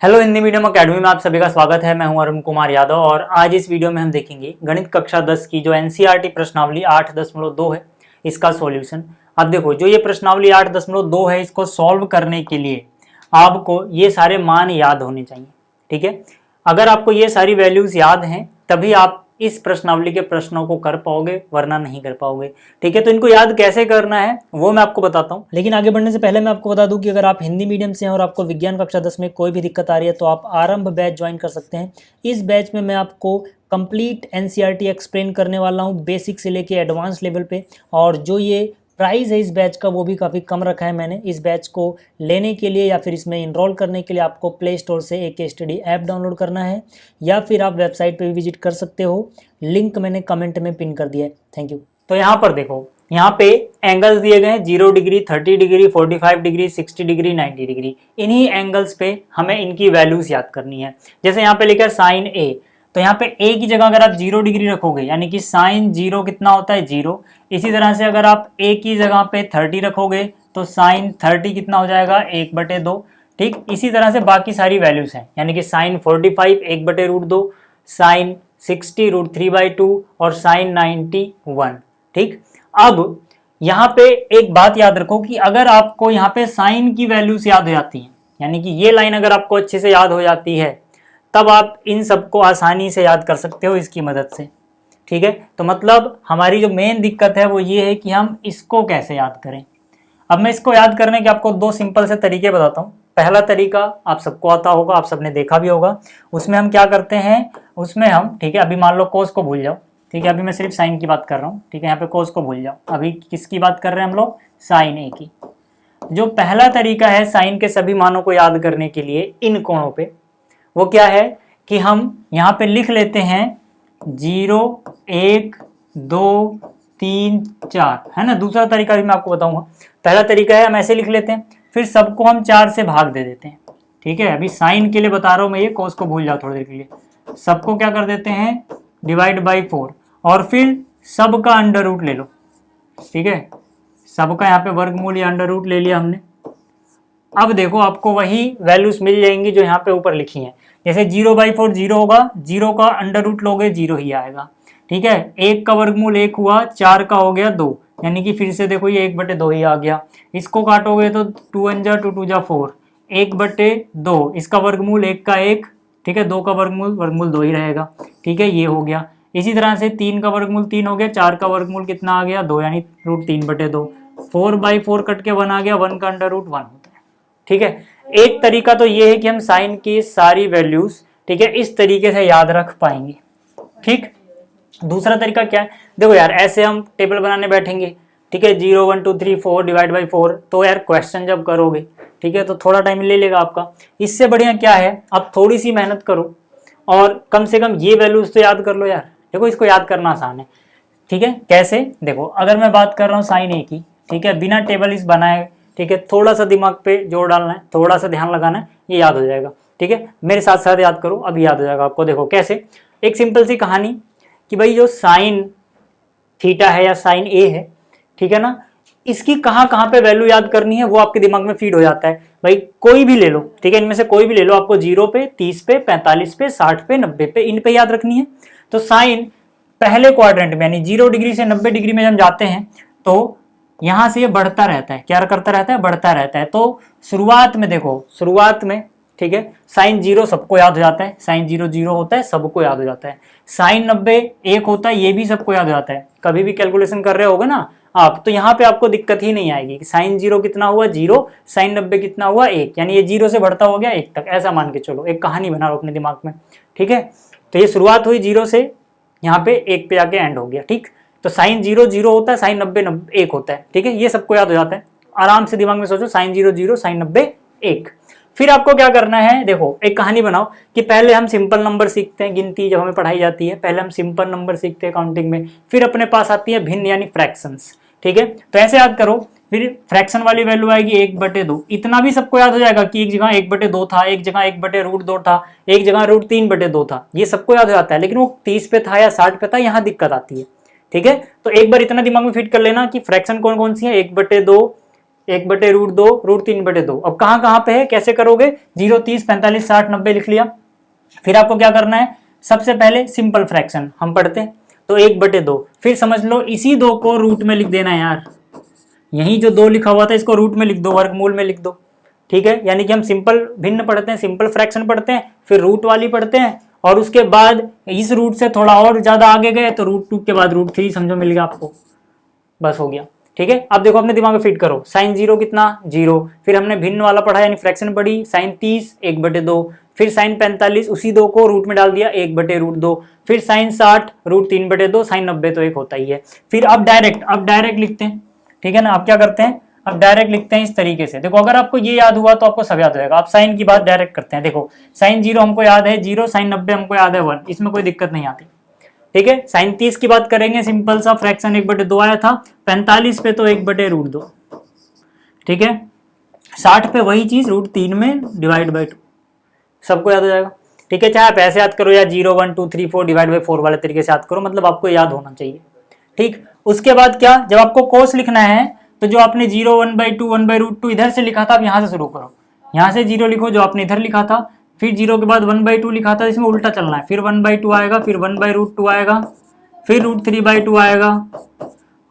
Hello Hindi medium academy में आप सभी का स्वागत है। मैं हूं अरुण कुमार यादव और आज इस वीडियो में हम देखेंगे गणित कक्षा 10 की जो एनसीईआरटी प्रश्नावली 8.2 है इसका सॉल्यूशन। अब देखो जो ये प्रश्नावली 8.2 है इसको सॉल्व करने के लिए आपको ये सारे मान याद होने चाहिए। ठीक है, अगर आपको ये सारी वैल्यूज याद हैं तभी आप इस प्रश्नावली के प्रश्नों को कर पाओगे, वरना नहीं कर पाओगे। ठीक है, तो इनको याद कैसे करना है वो मैं आपको बताता हूँ। लेकिन आगे बढ़ने से पहले मैं आपको बता दूं कि अगर आप हिंदी मीडियम से हैं और आपको विज्ञान कक्षा 10 में कोई भी दिक्कत आ रही है तो आप आरंभ बैच ज्वाइन कर सकते हैं। इस बैच में मैं आपको कंप्लीट एनसीईआरटी एक्सप्लेन करने वाला हूँ, बेसिक से लेके एडवांस लेवल पे। और जो ये प्राइस है इस बैच का वो भी काफ़ी कम रखा है मैंने। इस बैच को लेने के लिए या फिर इसमें इनरोल करने के लिए आपको प्ले स्टोर से एक स्टडी ऐप डाउनलोड करना है या फिर आप वेबसाइट पे भी विजिट कर सकते हो। लिंक मैंने कमेंट में पिन कर दिया है। Thank you. तो यहाँ पर देखो, यहाँ पे एंगल्स दिए गए हैं 0 degree, 30 degree, 45 degree, 60 degree, 90 degree. इन्हीं एंगल्स पे हमें इनकी वैल्यूज याद करनी है। जैसे यहाँ पे लिखा है साइन ए, तो यहाँ पे ए की जगह अगर आप 0 डिग्री रखोगे यानी कि साइन 0 कितना होता है 0। इसी तरह से अगर आप ए की जगह पे 30 रखोगे तो साइन 30 कितना हो जाएगा 1/2। ठीक, इसी तरह से बाकी सारी वैल्यूज हैं यानी कि साइन 45 1/√2, साइन 60 √3/2 और साइन 90 1। ठीक, अब यहाँ पे एक बात याद रखो कि अगर आपको यहाँ पे साइन की वैल्यूज याद हो जाती हैं यानी कि ये लाइन अगर आपको अच्छे से याद हो जाती है तब आप इन सबको आसानी से याद कर सकते हो इसकी मदद से। ठीक है, तो मतलब हमारी जो मेन दिक्कत है वो ये है कि हम इसको कैसे याद करें। अब मैं इसको याद करने के आपको दो सिंपल से तरीके बताता हूँ। पहला तरीका आप सबको आता होगा, आप सबने देखा भी होगा। उसमें हम क्या करते हैं, उसमें हम, ठीक है, अभी मान लो कोस को भूल जाओ। ठीक है, अभी मैं सिर्फ साइन की बात कर रहा हूँ। ठीक है, यहाँ पे कोस को भूल जाओ। अभी किसकी बात कर रहे हैं हम लोग, साइन ए की। जो पहला तरीका है साइन के सभी मानों को याद करने के लिए इन कोणों पे, वो क्या है कि हम यहाँ पे लिख लेते हैं 0 1 2 3 4, है ना। दूसरा तरीका भी मैं आपको बताऊंगा। पहला तरीका है हम ऐसे लिख लेते हैं, फिर सबको हम 4 से भाग दे देते हैं। ठीक है, अभी साइन के लिए बता रहा हूं मैं, ये कोस को भूल जाओ थोड़ी देर के लिए। सबको क्या कर देते हैं, डिवाइड बाई 4 और फिर सबका अंडर रूट ले लो। ठीक है, सबका यहाँ पे वर्गमूल या अंडर रूट ले लिया हमने। अब देखो आपको वही वैल्यूज मिल जाएंगी जो यहाँ पे ऊपर लिखी हैं। जैसे 0/4 0 होगा, 0 का अंडर रूट लोगे 0 ही आएगा। ठीक है, 1 का वर्गमूल 1 हुआ, 4 का हो गया 2, यानी कि फिर से देखो ये 1/2 ही आ गया। इसको काटोगे तो 2 1 जा 2 2 जा 4, 1/2। इसका वर्गमूल 1 का 1, ठीक है, 2 का वर्गमूल 2 ही रहेगा। ठीक है, ये हो गया। इसी तरह से 3 का वर्गमूल 3 हो गया, 4 का वर्गमूल कितना आ गया 2, यानी √3/2। 4/4 कट के 1 आ गया, 1 का अंडर रूट 1 होता है। ठीक है, एक तरीका तो ये है कि हम साइन की सारी वैल्यूज, ठीक है, इस तरीके से याद रख पाएंगे। ठीक, दूसरा तरीका क्या है, देखो यार ऐसे हम टेबल बनाने बैठेंगे, ठीक है, 0 1 2 3 4 डिवाइड बाई 4, तो यार क्वेश्चन जब करोगे, ठीक है, तो थोड़ा टाइम ले लेगा आपका। इससे बढ़िया क्या है, आप थोड़ी सी मेहनत करो और कम से कम ये वैल्यूज तो याद कर लो यार। देखो इसको याद करना आसान है। ठीक है, कैसे, देखो अगर मैं बात कर रहा हूँ साइन ए की, ठीक है, बिना टेबल इस बनाए, ठीक है, थोड़ा सा दिमाग पे जोर डालना है, थोड़ा सा ध्यान लगाना है, ये याद हो जाएगा। ठीक है, मेरे साथ साथ याद करो, अभी याद हो जाएगा आपको। देखो कैसे, एक सिंपल सी कहानी कि भाई जो साइन थीटा है या साइन ए है, ठीक है ना, इसकी कहाँ कहाँ पे वैल्यू याद करनी है वो आपके दिमाग में फीड हो जाता है। भाई कोई भी ले लो, ठीक है, इनमें से कोई भी ले लो, आपको 0 पे, 30 पे, 45 पे, 60 पे, 90 पे, इन पे याद रखनी है। तो साइन पहले क्वाड्रेंट में यानी 0 डिग्री से 90 डिग्री में जब जाते हैं तो यहां से ये बढ़ता रहता है। क्या करता रहता है, बढ़ता रहता है। तो शुरुआत में देखो, शुरुआत में, ठीक है, साइन 0 सबको याद हो जाता है, साइन 0 0 होता है, सबको याद हो जाता है। साइन 90 1 होता है, ये भी सबको याद हो जाता है। कभी भी कैलकुलेशन कर रहे होगे ना आप, तो यहाँ पे आपको दिक्कत ही नहीं आएगी कि साइन 0 कितना हुआ 0, साइन 90 कितना हुआ 1, यानी ये 0 से बढ़ता हो गया 1 तक, ऐसा मान के चलो, एक कहानी बना लो अपने दिमाग में। ठीक है, तो ये शुरुआत हुई 0 से, यहाँ पे 1 पे आके एंड हो गया। ठीक, तो साइन 0 0 होता है, साइन 90 1 होता है। ठीक है, ये सबको याद हो जाता है। आराम से दिमाग में सोचो, साइन 0 0, साइन 90 1। फिर आपको क्या करना है, देखो एक कहानी बनाओ कि पहले हम सिंपल नंबर सीखते हैं, गिनती जब हमें पढ़ाई जाती है पहले हम सिंपल नंबर सीखते हैं काउंटिंग में, फिर अपने पास आती है भिन्न यानी फ्रैक्शंस। ठीक है, तो ऐसे याद करो, फिर फ्रैक्शन वाली वैल्यू आएगी 1/2। इतना भी सबको याद हो जाएगा कि एक जगह 1/2 था, एक जगह 1/√2 था, एक जगह √3/2 था, ये सबको याद हो जाता है। लेकिन वो 30 पे था या 60 पे था, यहाँ दिक्कत आती है। ठीक है, तो एक बार इतना दिमाग में फिट कर लेना कि फ्रैक्शन कौन कौन सी है, 1/2, 1/√2 √3/2। अब कहाँ कहाँ पे है, कैसे करोगे, 0, 30, 45, 60, 90 लिख लिया। फिर आपको क्या करना है, सबसे पहले सिंपल फ्रैक्शन हम पढ़ते हैं, तो 1/2। फिर समझ लो इसी 2 को रूट में लिख देना है यार, यही जो 2 लिखा हुआ था इसको रूट में लिख दो, वर्गमूल में लिख दो। ठीक है, यानी कि हम सिंपल भिन्न पढ़ते हैं, सिंपल फ्रैक्शन पढ़ते हैं, फिर रूट वाली पढ़ते हैं, और उसके बाद इस रूट से थोड़ा और ज्यादा आगे गए तो √2 के बाद √3 समझो मिल गया आपको, बस हो गया। ठीक है, अब देखो अपने दिमाग में फिट करो, साइन 0 कितना 0, फिर हमने भिन्न वाला पढ़ा यानी फ्रैक्शन पढ़ी, साइन 30 1/2, फिर साइन 45 उसी 2 को रूट में डाल दिया 1/√2, फिर साइन 60 √3/2, साइन 90 तो 1 होता ही है। फिर अब डायरेक्ट लिखते हैं, ठीक है ना। अब क्या करते हैं, अब डायरेक्ट लिखते हैं इस तरीके से। देखो अगर आपको ये याद हुआ तो आपको सब याद हो जाएगा। आप साइन की बात डायरेक्ट करते हैं, देखो साइन 0 हमको याद है 0, साइन 90 हमको याद है 1, इसमें कोई दिक्कत नहीं आती। ठीक है, साइन 30 की बात करेंगे, सिंपल सा फ्रैक्शन 1/2 आया था, 45 पे तो 1/√2। ठीक है, 60 पे वही चीज √3 में /2, सबको याद हो जाएगा। ठीक है, चाहे आप ऐसे याद करो या 0, 1, 2, 3, 4 /4 वाले तरीके से याद करो, मतलब आपको याद होना चाहिए। ठीक, उसके बाद क्या, जब आपको कोस लिखना है तो जो आपने 0, 1/2, 1/√2 इधर से लिखा था, आप यहां से शुरू करो, यहां से 0 लिखो जो आपने इधर लिखा था, फिर 0 के बाद 1/2 लिखा था, इसमें उल्टा चलना है, फिर 1/2 आएगा, फिर 1/√2 आएगा, फिर √3/2 आएगा,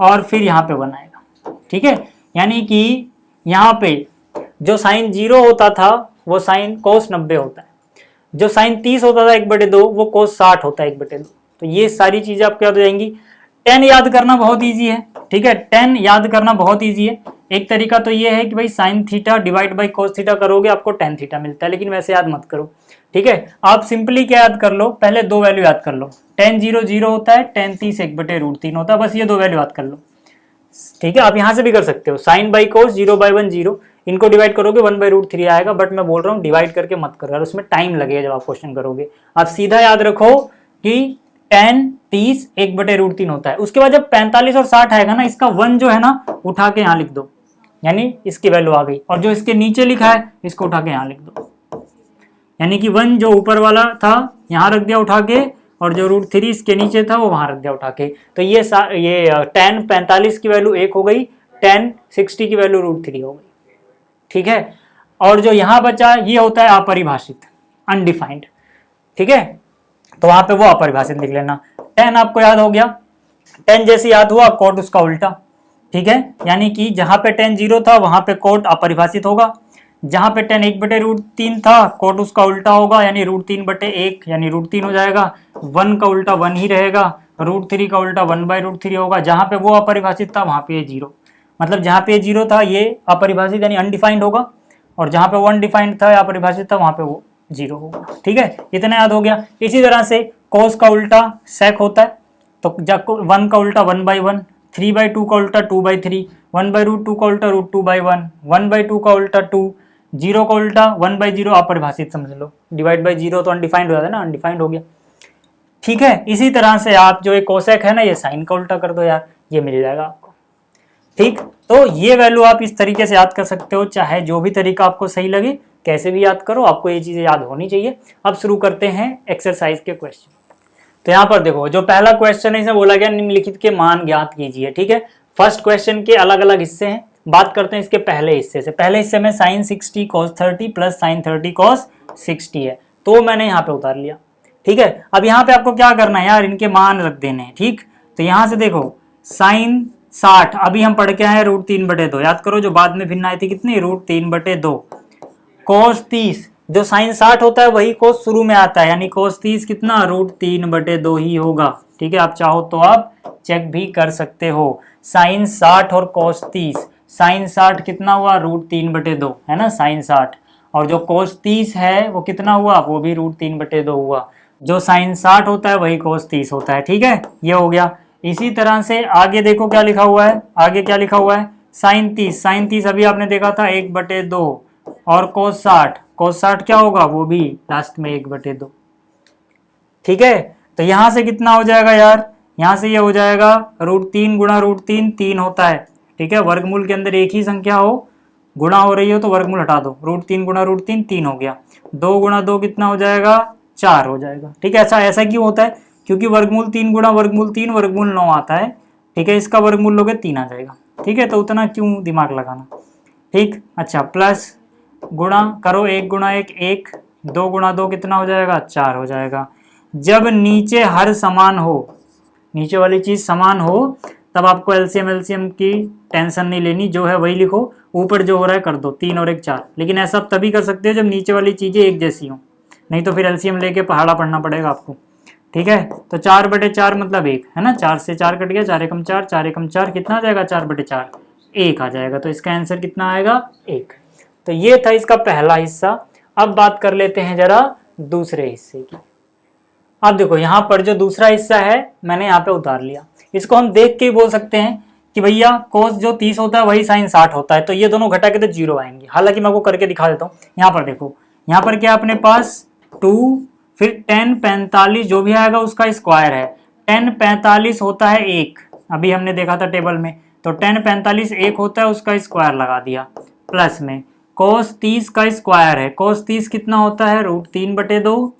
और फिर यहाँ पे 1 आएगा। ठीक है, यानी कि यहाँ पे जो साइन 0 होता था वो साइन कोस 90 होता है, जो साइन 30 होता था 1/2 वो कोस 60 होता है 1/2। तो ये सारी चीजें आपको याद हो जाएंगी। 10 याद करना बहुत इजी है। ठीक है, 10 याद करना बहुत इजी है। एक तरीका तो ये है कि भाई sine theta divide by cos theta करोगे आपको tan थीटा मिलता है, लेकिन वैसे याद मत करो। ठीक है, आप सिंपली क्या याद कर लो, पहले 2 वैल्यू याद कर लो, tan 0 0 होता है, tan 30 1/√3 होता है, बस ये 2 वैल्यू याद कर लो। ठीक है, आप यहां से भी कर सकते हो, साइन बाई कोस 0/1 0, इनको डिवाइड करोगे 1/√3 आएगा, बट मैं बोल रहा हूँ डिवाइड करके मत करो यार, उसमें टाइम लगेगा जब आप क्वेश्चन करोगे। आप सीधा याद रखो कि tan 30 1/√3 होता है। उसके बाद जब 45 और 60 आएगा ना, इसका 1 जो है ना उठा के यहाँ लिख दो, यानी इसकी वैल्यू आ गई, और जो इसके नीचे लिखा है इसको उठा के यहाँ लिख दो, यानी कि 1 जो ऊपर वाला था यहाँ रख दिया उठा के, और जो √3 इसके नीचे था वो वहां रख दिया उठा के। तो ये tan 45 की वैल्यू 1 हो गई, tan 60 की वैल्यू √3 हो गई। ठीक है, और जो यहाँ बचा ये होता है अपरिभाषित, अनडिफाइंड। ठीक है, तो वहां पे वो अपरिभाषित लिख लेना। tan आपको याद हो गया, tan जैसे याद हुआ कोट उसका उल्टा। ठीक है, यानी कि जहां पे tan 0 था वहां पे कोट अपरिभाषित होगा, जहां पे tan 1/√3 था कोट उसका उल्टा होगा, यानी √3/1 यानी √3 हो जाएगा, 1 का उल्टा 1 ही रहेगा, √3 का उल्टा 1/√3 होगा, जहां पे वो अपरिभाषित था वहां पे ये 0, मतलब जहां पे 0 था ये अपरिभाषित यानी अनडिफाइंड होगा, और जहां पे 1 डिफाइंड था या अपरिभाषित था वहां पे वो 0 होगा। ठीक है, इतना याद हो गया। इसी तरह से कोस का उल्टा सेक होता है, तो 1 का उल्टा 1/1, 3/2 का उल्टा 2/3, 1/√2 का उल्टा √2/1, 1/2 का उल्टा 2, 0 का उल्टा 1/0 अपरिभाषित समझ लो, डिवाइड बाई 0 तो अनडिफाइंड हो जाता है ना, अनडिफाइंड हो गया। ठीक है, इसी तरह से आप जो एक कोसेक है ना, ये साइन का उल्टा कर दो यार, ये मिल जाएगा आपको। ठीक, तो ये वैल्यू आप इस तरीके से याद कर सकते हो, चाहे जो भी तरीका आपको सही लगे, कैसे भी याद करो, आपको ये चीजें याद होनी चाहिए। अब शुरू करते हैं एक्सरसाइज के क्वेश्चन। तो यहाँ पर देखो जो पहला क्वेश्चन है इसमें बोला गया निम्नलिखित के मान ज्ञात कीजिए। ठीक है, फर्स्ट क्वेश्चन के अलग अलग हिस्से हैं, बात करते हैं इसके पहले हिस्से से। पहले हिस्से में sine 60 cos 30 plus sine 30 cos 60 है, तो मैंने यहाँ पे उतार लिया। ठीक है, अब यहाँ पे आपको क्या करना है यार, इनके मान रख देने हैं। ठीक, तो यहाँ से देखो साइन 60 अभी हम पढ़ के आए √3/2, याद करो जो बाद में भिन्न आई थी कितनी, √3/2, cos 30 जो साइन 60 होता है वही कोस शुरू में आता है, यानी cos 30 कितना √3/2 ही होगा। ठीक है, आप चाहो तो आप चेक भी कर सकते हो, साइन 60 और cos 30, साइन 60 कितना हुआ √3/2 है ना, साइन 60, और जो cos 30 है वो कितना हुआ, वो भी √3/2 हुआ, जो साइन 60 होता है वही cos 30 होता है। ठीक है, ये हो गया। इसी तरह से आगे देखो क्या लिखा हुआ है, आगे क्या लिखा हुआ है, साइन 30 अभी आपने देखा था 1/2, और cos 60 क्या होगा, वो भी लास्ट में 1/2। ठीक है, तो यहां से कितना हो जाएगा यार, यहां से ये हो जाएगा √3 गुणा √3 3 होता है। ठीक है, वर्गमूल के अंदर एक ही संख्या हो, गुणा हो रही हो तो वर्गमूल हटा दो, √3 गुणा √3 3 हो गया, 2 गुणा 2 कितना हो जाएगा, 4 हो जाएगा। ठीक है, ऐसा क्यों होता है, क्योंकि वर्गमूल 3 गुणा वर्गमूल 3 वर्गमूल 9 आता है। ठीक है, इसका वर्गमूल लोगे 3 आ जाएगा। ठीक है, तो उतना क्यों दिमाग लगाना, ठीक। अच्छा प्लस गुणा करो, 1 गुणा 1 1, 2 गुणा 2 कितना हो जाएगा 4 हो जाएगा। जब नीचे हर समान हो, नीचे वाली चीज समान हो, तब आपको एलसीएम एलसीएम की टेंशन नहीं लेनी, जो है वही लिखो, ऊपर जो हो रहा है कर दो, 3 और 1 4। लेकिन ऐसा आप तभी कर सकते हो जब नीचे वाली चीजें एक जैसी हो, नहीं तो फिर एलसीएम लेके पहाड़ा पढ़ना पड़ेगा आपको। ठीक है, तो 4/4 मतलब 1 है ना, 4 से 4 कट गया, 4 एकम 4, 4 एकम 4 कितना आ जाएगा 4/4, 1 आ जाएगा। तो इसका आंसर कितना आएगा 1। तो ये था इसका पहला हिस्सा। अब बात कर लेते हैं जरा दूसरे हिस्से की। अब देखो यहाँ पर जो दूसरा हिस्सा है मैंने यहाँ पे उतार लिया, इसको हम देख के ही बोल सकते हैं कि भैया कोस जो 30 होता है वही साइन 60 होता है, तो ये दोनों घटा के तो 0 आएंगे। हालांकि मैं आपको करके दिखा देता हूँ। यहाँ पर देखो, यहाँ पर क्या अपने पास 2, फिर 10 45 जो भी आएगा उसका स्क्वायर है। 10 45 होता है 1, अभी हमने देखा था टेबल में, तो 10 45 1 होता है, उसका स्क्वायर लगा दिया। प्लस में कोस 30 का स्क्वायर है, कोस 30 कितना होता है √3/2,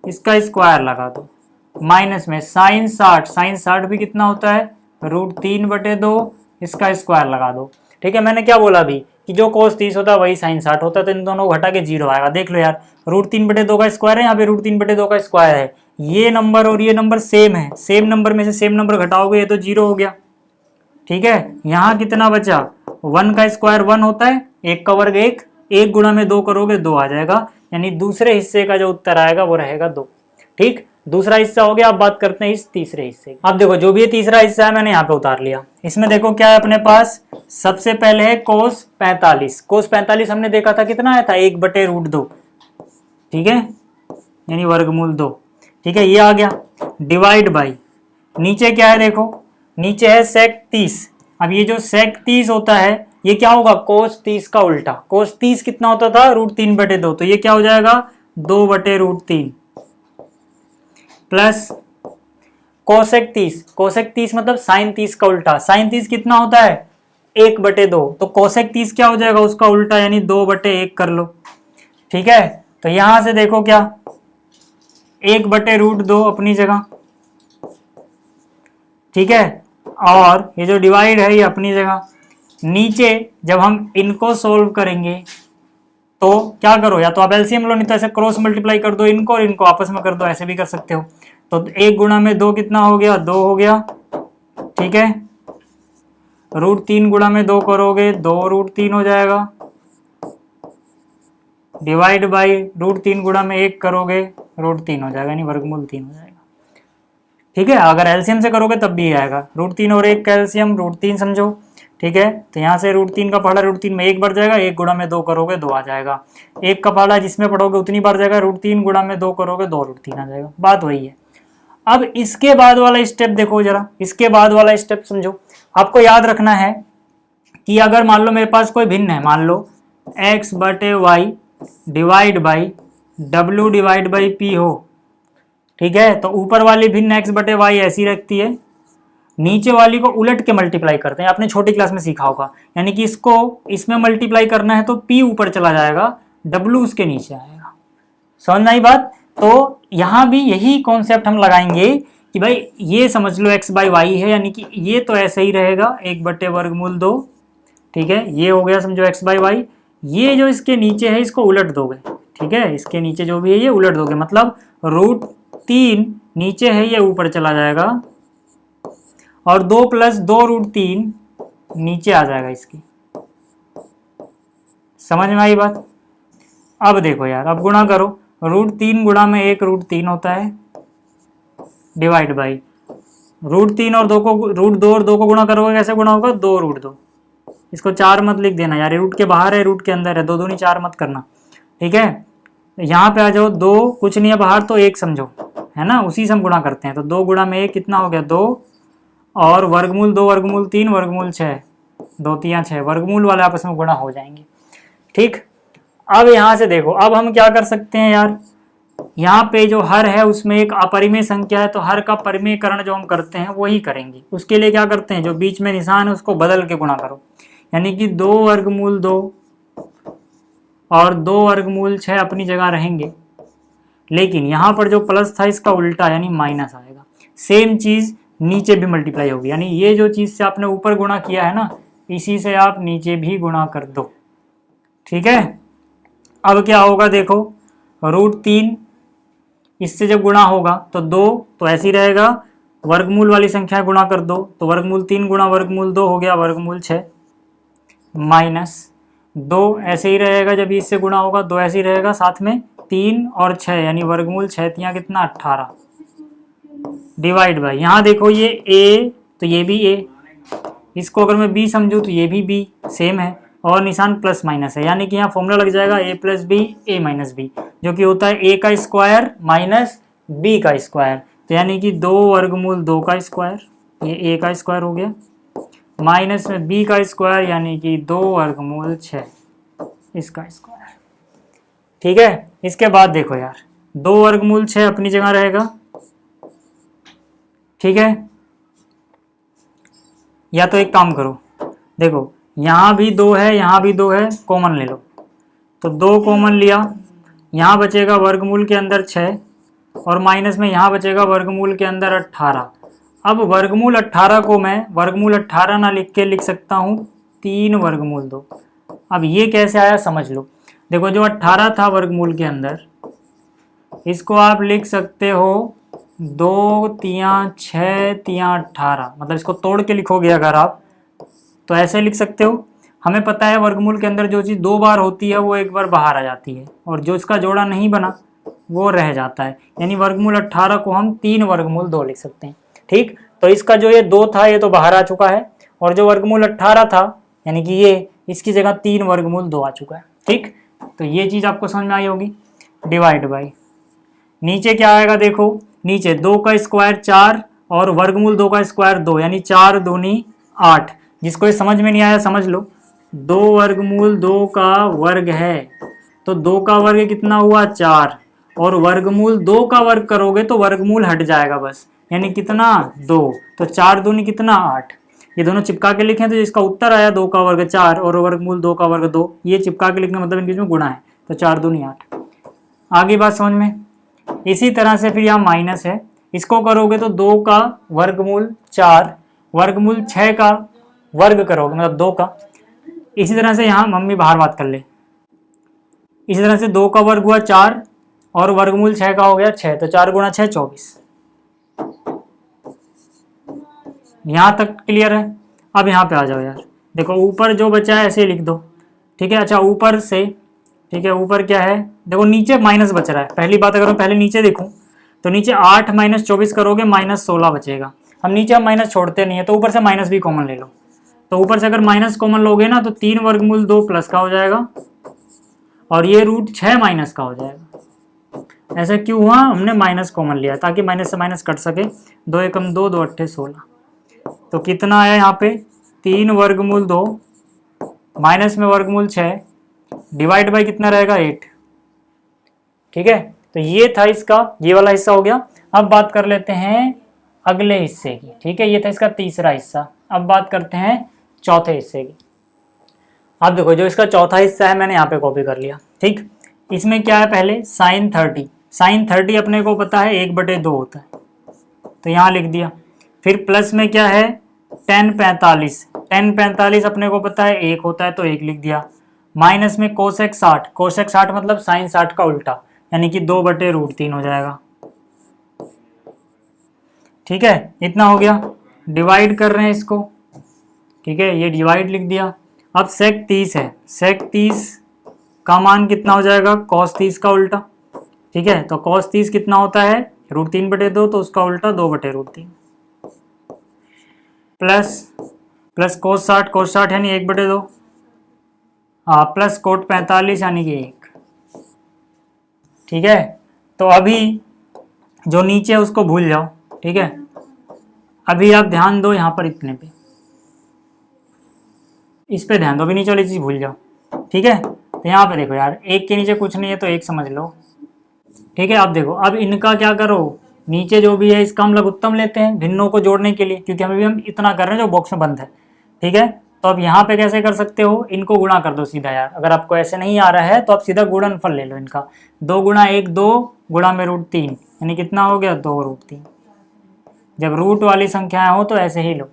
इसका स्क्वायर लगा दो। माइनस में साइन 60, साइन 60 भी कितना होता है √3/2, इसका स्क्वायर लगा दो। ठीक है, मैंने क्या बोला अभी कि जो कोस 30 होता है वही साइन 60 होता है, तो इन दोनों घटा के 0 आएगा। देख लो यार, √3/2 का स्क्वायर है, यहाँ पे √3/2 का स्क्वायर है, ये नंबर और ये नंबर सेम है, सेम नंबर में से सेम नंबर घटाओगे ये तो 0 हो गया। ठीक है, यहाँ कितना बचा, 1 का स्क्वायर 1 होता है, 1 का वर्ग 1, 1 गुणा में 2 करोगे 2 आ जाएगा, यानी दूसरे हिस्से का जो उत्तर आएगा वो रहेगा 2। ठीक, दूसरा हिस्सा हो गया। अब बात करते हैं इस तीसरे हिस्से की। अब देखो जो भी ये तीसरा हिस्सा है मैंने यहाँ पे उतार लिया। इसमें देखो क्या है अपने पास, सबसे पहले है कोस 45। कोस 45 हमने देखा था कितना आया था 1/√2, ठीक है, यानी वर्गमूल 2। ठीक है, ये आ गया। डिवाइड बाई, नीचे क्या है देखो, नीचे है सेक 30। अब ये जो सेक 30 होता है ये क्या होगा कोस 30 का उल्टा। कोस 30 कितना होता था √3/2, तो ये क्या हो जाएगा 2/√3 प्लस कोसेक 30। कोसेक 30 मतलब साइन 30 का उल्टा। साइन 30 कितना होता है 1/2, तो कोसेक 30 क्या हो जाएगा उसका उल्टा, यानी 2/1 कर लो। ठीक है, तो यहां से देखो क्या 1/√2 अपनी जगह, ठीक है, और ये जो डिवाइड है ये अपनी जगह। नीचे जब हम इनको सोल्व करेंगे तो क्या करो, या तो आप एलसीएम लो, नहीं तो ऐसे क्रॉस मल्टीप्लाई कर दो इनको और इनको आपस में कर दो, ऐसे भी कर सकते हो। तो 1 गुणा में 2 कितना हो गया 2 हो गया। ठीक है, √3 गुणा में 2 करोगे 2√3 हो जाएगा। डिवाइड बाई √3 गुणा में 1 करोगे √3 हो जाएगा, यानी वर्गमूल 3 हो जाएगा। ठीक है, अगर एलसीएम से करोगे तब भी आएगा। √3 और 1 का एलसीएम √3 समझो। ठीक है, तो यहाँ से √3 का पहाड़ा √3 में 1 बढ़ जाएगा, 1 गुणा में 2 करोगे 2 आ जाएगा। 1 का पहाड़ा जिसमें पढ़ोगे उतनी बार जाएगा, √3 गुणा में 2 करोगे 2√3 आ जाएगा। बात वही है। अब इसके बाद वाला स्टेप देखो जरा, इसके बाद वाला स्टेप समझो। आपको याद रखना है कि अगर मान लो मेरे पास कोई भिन्न है, मान लो x/y divide by w divide by p हो, ठीक है, तो ऊपर वाली भिन्न x/y ऐसी रखती है, नीचे वाली को उलट के मल्टीप्लाई करते हैं। आपने छोटी क्लास में सीखा होगा, यानी कि इसको इसमें मल्टीप्लाई करना है तो p ऊपर चला जाएगा, w उसके नीचे आएगा। समझ में आई बात? तो यहाँ भी यही कॉन्सेप्ट हम लगाएंगे कि भाई ये समझ लो x/y है, यानी कि ये तो ऐसे ही रहेगा 1/√2। ठीक है, ये हो गया समझो x/y। ये जो इसके नीचे है इसको उलट दोगे, ठीक है, इसके नीचे जो भी है ये उलट दोगे, मतलब √3 नीचे है ये ऊपर चला जाएगा और 2 + 2√3 नीचे आ जाएगा इसकी। समझ में आई बात? अब देखो यार, अब गुणा करो, √3 गुणा में 1 √3 होता है, डिवाइड बाई √3 और 2 को √2 और 2 को गुणा करोगे कैसे गुणा होगा 2√2। इसको 4 मत लिख देना यार, रूट के बाहर है रूट के अंदर है, 2 दूनी 4 मत करना। ठीक है, यहाँ पे आ जाओ, 2 कुछ नहीं है बाहर तो 1 समझो, है ना, उसी से हम गुणा करते हैं। तो 2 गुणा में 1 कितना हो गया 2, और वर्गमूल 2 वर्गमूल 3 वर्गमूल 6, 2 3 6 वर्गमूल वाले आपस में गुणा हो जाएंगे। ठीक, अब यहाँ से देखो, अब हम क्या कर सकते हैं यार, यहाँ पे जो हर है उसमें एक अपरिमेय संख्या है, तो हर का परिमेयकरण जो हम करते हैं वही करेंगे। उसके लिए क्या करते हैं, जो बीच में निशान है उसको बदल के गुणा करो, यानी कि 2 वर्गमूल 2 और 2 वर्गमूल 6 अपनी जगह रहेंगे, लेकिन यहाँ पर जो प्लस था इसका उल्टा यानी माइनस आएगा। सेम चीज नीचे भी मल्टीप्लाई होगी, यानी ये जो चीज से आपने ऊपर गुणा किया है ना, इसी से आप नीचे भी गुणा कर दो। ठीक है, अब क्या होगा देखो, √3 इससे जब गुणा होगा तो 2 तो ऐसे ही रहेगा, वर्गमूल वाली संख्या गुणा कर दो तो वर्गमूल 3 गुणा वर्गमूल 2 हो गया वर्गमूल 6, माइनस 2 ऐसे ही रहेगा, जब इससे गुणा होगा 2 ऐसे ही रहेगा, साथ में 3 और 6 यानी वर्गमूल 6 तियाँ कितना 18, डिवाइड बाई, यहाँ देखो ये a तो ये भी a, इसको अगर मैं b समझूँ तो ये भी b सेम है, और निशान प्लस माइनस है, यानी कि यहाँ फॉर्मूला लग जाएगा a plus B a minus B, जो कि होता है a का स्क्वायर माइनस b का स्क्वायर, तो यानी कि 2 वर्गमूल 2 का स्क्वायर, ये a का स्क्वायर हो गया, माइनस में b का स्क्वायर यानी कि 2 वर्गमूल 6 इसका स्क्वायर। ठीक है, इसके बाद देखो यार 2 वर्गमूल 6 अपनी जगह रहेगा। ठीक है, या तो एक काम करो, देखो यहाँ भी 2 है यहाँ भी 2 है, कॉमन ले लो, तो 2 कॉमन लिया, यहाँ बचेगा वर्गमूल के अंदर 6 और माइनस में यहाँ बचेगा वर्गमूल के अंदर 18। अब वर्गमूल 18 को मैं वर्गमूल 18 ना लिख के लिख सकता हूँ 3 वर्गमूल 2। अब ये कैसे आया समझ लो, देखो जो 18 था वर्गमूल के अंदर, इसको आप लिख सकते हो 2 तियाँ 6 तियाँ 18, मतलब इसको तोड़ के लिखोगे अगर आप तो ऐसे लिख सकते हो। हमें पता है वर्गमूल के अंदर जो चीज़ 2 बार होती है वो एक बार बाहर आ जाती है, और जो इसका जोड़ा नहीं बना वो रह जाता है, यानी वर्गमूल 18 को हम 3 वर्गमूल 2 लिख सकते हैं। ठीक, तो इसका जो ये 2 था ये तो बाहर आ चुका है, और जो वर्गमूल 18 था यानी कि ये, इसकी जगह 3 वर्गमूल 2 आ चुका है। ठीक, तो ये चीज़ आपको समझ में आई होगी। डिवाइड बाई, नीचे क्या आएगा देखो, नीचे 2 का स्क्वायर 4 और वर्गमूल 2 का स्क्वायर 2, यानी 4 दूनी 8। जिसको ये समझ में नहीं आया समझ लो, 2 वर्गमूल 2 का वर्ग है तो 2 का वर्ग कितना हुआ 4, और वर्गमूल 2 का वर्ग करोगे तो वर्गमूल हट जाएगा बस, यानी कितना 2, तो 4 दूनी कितना 8। ये दोनों चिपका के लिखें तो इसका उत्तर आया 2 का वर्ग 4 और वर्गमूल 2 का वर्ग 2, ये चिपका के लिखना मतलब इनके बीच में गुणा है, तो 4 दूनी 8। आगे बात समझ में। इसी तरह से फिर यहाँ माइनस है, इसको करोगे तो 2 का वर्गमूल 4 वर्गमूल 6 का वर्ग करोगे मतलब 2 का। इसी तरह से यहाँ मम्मी बाहर बात कर ले, इसी तरह से 2 का वर्ग हुआ 4 और वर्गमूल 6 का हो गया 6, तो 4 गुणा 6 24। यहाँ तक क्लियर है। अब यहाँ पे आ जाओ यार, देखो ऊपर जो बचा है ऐसे ही लिख दो। ठीक है, अच्छा ऊपर से, ठीक है ऊपर क्या है देखो, नीचे माइनस बच रहा है। पहली बात अगर मैं पहले नीचे देखूं तो नीचे 8 माइनस 24 करोगे माइनस 16 बचेगा। हम नीचे हम माइनस छोड़ते नहीं है तो ऊपर से माइनस भी कॉमन ले लो, तो ऊपर से अगर माइनस कॉमन लोगे ना तो 3 वर्गमूल 2 प्लस का हो जाएगा और ये √6 माइनस का हो जाएगा। ऐसा क्यों हुआ, हमने माइनस कॉमन लिया ताकि माइनस से माइनस कट सके। 2 एकम 2 2 अट्ठे 16, तो कितना आया यहाँ पे 3 वर्गमूल 2 माइनस में वर्गमूल 6 डिवाइड बाई कितना रहेगा 8। ठीक है, तो ये था इसका ये वाला हिस्सा हो गया। अब बात कर लेते हैं अगले हिस्से की। ठीक है, ये था इसका तीसरा हिस्सा। अब बात करते हैं चौथे हिस्से की। अब देखो जो इसका चौथा हिस्सा है मैंने यहाँ पे कॉपी कर लिया। ठीक, इसमें क्या है, पहले साइन 30 अपने को पता है 1/2 होता है तो यहाँ लिख दिया। फिर प्लस में क्या है tan 45 अपने को पता है 1 होता है तो 1 लिख दिया। माइनस में कोसेक 60 मतलब साइन 60 का उल्टा, यानी कि 2/√3 हो जाएगा। ठीक है, इतना हो गया। डिवाइड कर रहे हैं इसको। ठीक है, ये डिवाइड लिख दिया। अब सेक 30 है, सेक 30 का मान कितना हो जाएगा cos 30 का उल्टा। ठीक है, तो cos 30 कितना होता है √3/2, तो उसका उल्टा 2/√3 प्लस cos 60 यानी 1/2, हाँ प्लस कोट 45 यानी कि 1। ठीक है, तो अभी जो नीचे है उसको भूल जाओ। ठीक है, अभी आप ध्यान दो यहाँ पर इतने पे, इस पे ध्यान दो, अभी नीचे वाली चीज भूल जाओ। ठीक है, तो यहाँ पे देखो यार 1 के नीचे कुछ नहीं है तो 1 समझ लो। ठीक है, अब देखो अब इनका क्या करो, नीचे जो भी है इसका हम लघुत्तम लेते हैं भिन्नों को जोड़ने के लिए, क्योंकि हमें भी हम इतना कर रहे हैं जो बॉक्स में बंद है। ठीक है, तो अब यहाँ पे कैसे कर सकते हो, इनको गुणा कर दो सीधा यार। अगर आपको ऐसे नहीं आ रहा है तो आप सीधा गुणनफल ले लो इनका। 2 गुणा 1 2 गुणा में √3 यानी कितना हो गया 2√3। जब रूट वाली संख्याएं हो तो ऐसे ही लो।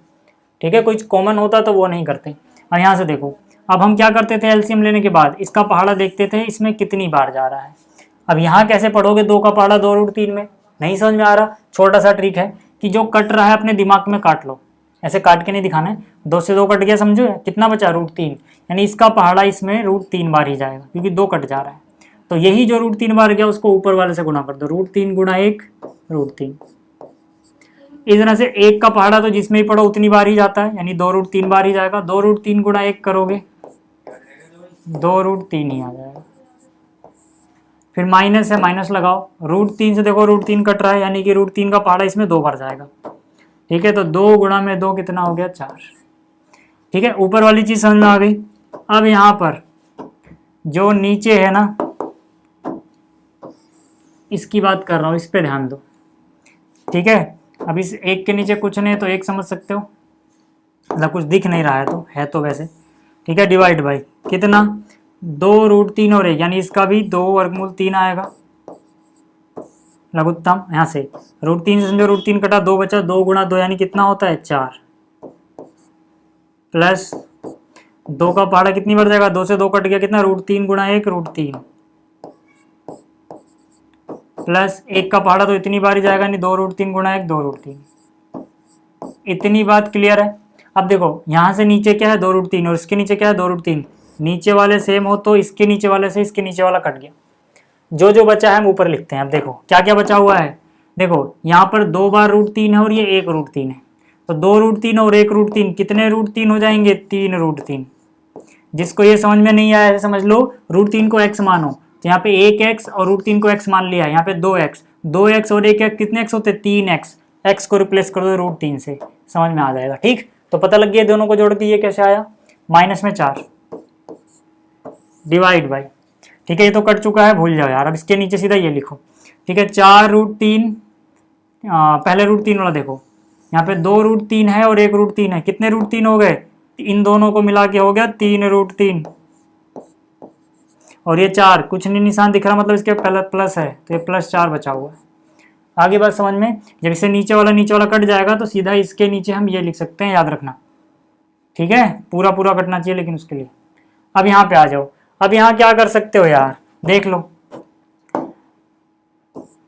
ठीक है, कुछ कॉमन होता तो वो नहीं करते। अब यहाँ से देखो, अब हम क्या करते थे एलसीएम लेने के बाद इसका पहाड़ा देखते थे इसमें कितनी बार जा रहा है। अब यहाँ कैसे पढ़ोगे 2 का पहाड़ा 2√3 में, नहीं समझ में आ रहा। छोटा सा ट्रिक है कि जो कट रहा है अपने दिमाग में काट लो, ऐसे काट के नहीं दिखाना है। 2 से 2 कट गया, समझो कितना बचा √3, यानी इसका पहाड़ा इसमें √3 बार ही जाएगा क्योंकि 2 कट जा रहा है। तो यही जो √3 बार गया उसको ऊपर वाले से गुना कर दो, √3 गुणा 1 √3। इस तरह से 1 का पहाड़ा तो जिसमें ही पढ़ो उतनी बार ही जाता है, यानी 2√3 बार ही जाएगा। 2√3 गुणा 1 करोगे 2√3 ही आ जाएगा। फिर माइनस है, माइनस लगाओ, √3 से देखो √3 कट रहा है, यानी कि √3 का पहाड़ा इसमें 2 बार जाएगा। ठीक है, तो 2 गुणा में 2 कितना हो गया 4। ठीक है, ऊपर वाली चीज समझ में आ गई। अब यहाँ पर जो नीचे है ना, इसकी बात कर रहा हूँ, इस पे ध्यान दो। ठीक है, अब इस 1 के नीचे कुछ नहीं तो 1 समझ सकते हो, मतलब कुछ दिख नहीं रहा है तो है तो वैसे। ठीक है, डिवाइड बाई कितना 2√3 और 1, यानी इसका भी 2√3 आएगा लघुत्तम। यहाँ से √3 से समझो √3 कटा, 2 बचा, 2 गुणा 2 यानी कितना होता है 4, प्लस 2 का पहाड़ा कितनी बार जाएगा, 2 से 2 कट गया, कितना √3 गुणा 1 √3, प्लस 1 का पहाड़ा तो इतनी बार ही जाएगा, नहीं 2√3 गुणा 1 2√3। इतनी बात क्लियर है। अब देखो यहाँ से नीचे क्या है 2√3 और इसके नीचे क्या है 2√3, नीचे वाले सेम हो तो इसके नीचे वाले से इसके नीचे वाला कट गया, जो जो बचा है हम ऊपर लिखते हैं। अब देखो क्या क्या बचा हुआ है, देखो यहाँ पर 2 बार √3 है और ये 1 √3 है, तो 2√3 और 1 √3 कितने √3 हो जाएंगे 3 √3। जिसको ये समझ में नहीं आया है समझ लो, √3 को x मानो, तो यहाँ पे 1x और √3 को x मान लिया, यहाँ पे 2x और 1x कितने x होते 3x, x को रिप्लेस कर दो √3 से, समझ में आ जाएगा। ठीक, तो पता लग गया दोनों को जोड़ के ये कैसे आया, माइनस में 4 डिवाइड बाई। ठीक है, ये तो कट चुका है, भूल जाओ यार। अब इसके नीचे सीधा ये लिखो। ठीक है, 4√3, पहले √3 वाला देखो, यहाँ पे 2√3 है और 1 √3 है, कितने √3 हो गए, इन दोनों को मिला के हो गया 3 √3, और ये 4 कुछ नहीं निशान दिख रहा, मतलब इसके पहले प्लस है तो ये +4 बचा हुआ है। आगे बात समझ में, जब इसे नीचे वाला कट जाएगा तो सीधा इसके नीचे हम ये लिख सकते हैं, याद रखना। ठीक है, पूरा पूरा कटना चाहिए लेकिन उसके लिए। अब यहाँ पे आ जाओ, अब यहाँ क्या कर सकते हो यार, देख लो,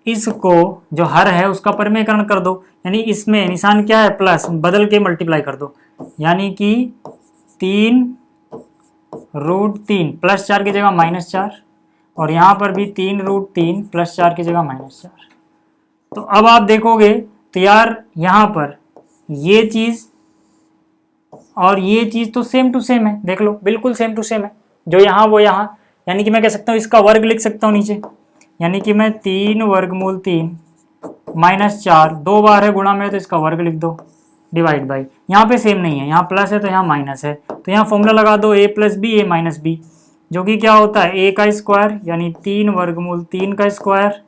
इसको जो हर है उसका परिमेयकरण कर दो, यानी इसमें निशान क्या है प्लस, बदल के मल्टीप्लाई कर दो, यानी कि 3√3 +4 की जगह -4, और यहाँ पर भी 3√3 +4 की जगह -4। तो अब आप देखोगे तो यार यहाँ पर ये चीज और ये चीज तो सेम टू सेम है, देख लो बिल्कुल सेम टू सेम है, जो यहाँ वो यहाँ, यानी कि मैं कह सकता हूँ इसका वर्ग लिख सकता हूँ नीचे, यानी कि मैं 3√3 -4, 2 बार है गुणा में तो इसका वर्ग लिख दो, डिवाइड बाई, यहाँ पे सेम नहीं है, यहाँ प्लस है तो यहाँ माइनस है, तो यहाँ फॉर्मूला लगा दो a + b a - b, जो कि क्या होता है a का स्क्वायर यानी 3√3 का स्क्वायर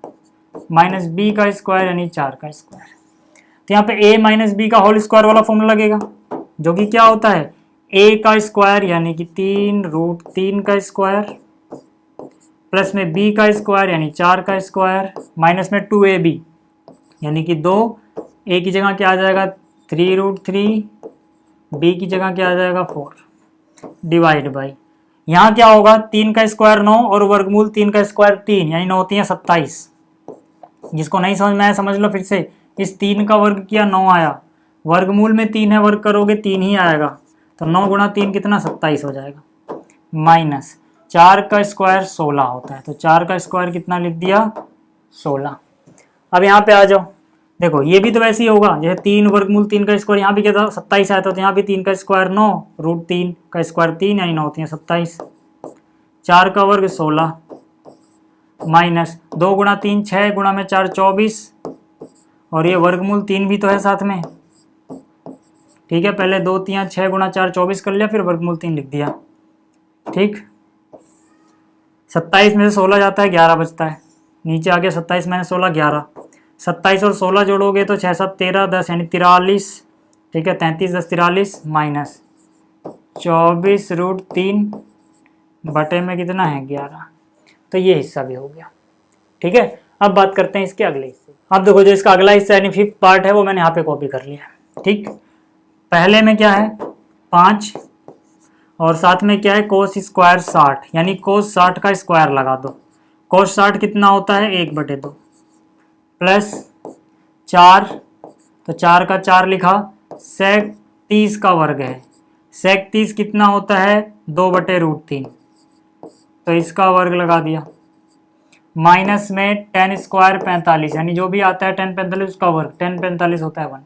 माइनस b का स्क्वायर यानी 4 का स्क्वायर। तो यहाँ पे a - b का होल स्क्वायर वाला फॉर्मूला लगेगा, जो कि क्या होता है a का स्क्वायर यानी कि 3√3 का स्क्वायर प्लस में b का स्क्वायर यानी 4 का स्क्वायर माइनस में 2ab यानी कि 2, a की जगह क्या आ जाएगा 3√3, b की जगह क्या आ जाएगा 4, डिवाइड बाई, यहाँ क्या होगा 3 का स्क्वायर 9 और वर्गमूल 3 का स्क्वायर 3, यानी 9 3 27। जिसको नहीं समझ में आया समझ लो फिर से, इस 3 का वर्ग किया 9 आया, वर्गमूल में 3 है, वर्ग करोगे 3 ही आएगा, तो 9 गुणा 3 कितना 27 हो जाएगा, माइनस 4 का स्क्वायर 16 होता है, तो 4 का स्क्वायर कितना लिख दिया 16। अब यहाँ पे आ जाओ, देखो ये भी तो वैसे ही होगा, जैसे 3 वर्गमूल 3 का स्क्वायर, यहाँ भी क्या था 27 आया था, तो यहाँ भी 3 का स्क्वायर 9, √3 का स्क्वायर 3 यानी 9 3 27, 4 का वर्ग 16 माइनस 2 गुणा 3 6 गुणा में 4 24, और ये वर्गमूल 3 भी तो है साथ में। ठीक है, पहले 2 3 6 गुणा 4 24 कर लिया, फिर वर्गमूल 3 लिख दिया। ठीक, 27 में से 16 जाता है 11 बचता है, नीचे आ गया 27 - 16 11, 27 और 16 जोड़ोगे तो 6 7 13 10 यानी 43। ठीक है, 33 10 43 माइनस 24√3 बटे में कितना है 11, तो ये हिस्सा भी हो गया। ठीक है, अब बात करते हैं इसके अगले हिस्से। अब देखो जो इसका अगला हिस्सा यानी 5th पार्ट है वो मैंने यहाँ पे कॉपी कर लिया है। ठीक, पहले में क्या है 5 और साथ में क्या है कोस स्क्वायर 60, यानी कोस 60 का स्क्वायर लगा दो। कोस 60 कितना होता है 1/2 प्लस 4, तो 4 का 4 लिखा, सेक 30 का वर्ग है, सेक 30 कितना होता है 2/√3, तो इसका वर्ग लगा दिया। माइनस में 10 स्क्वायर 45, यानी जो भी आता है 10 45 उसका वर्ग, 10 45 होता है 1,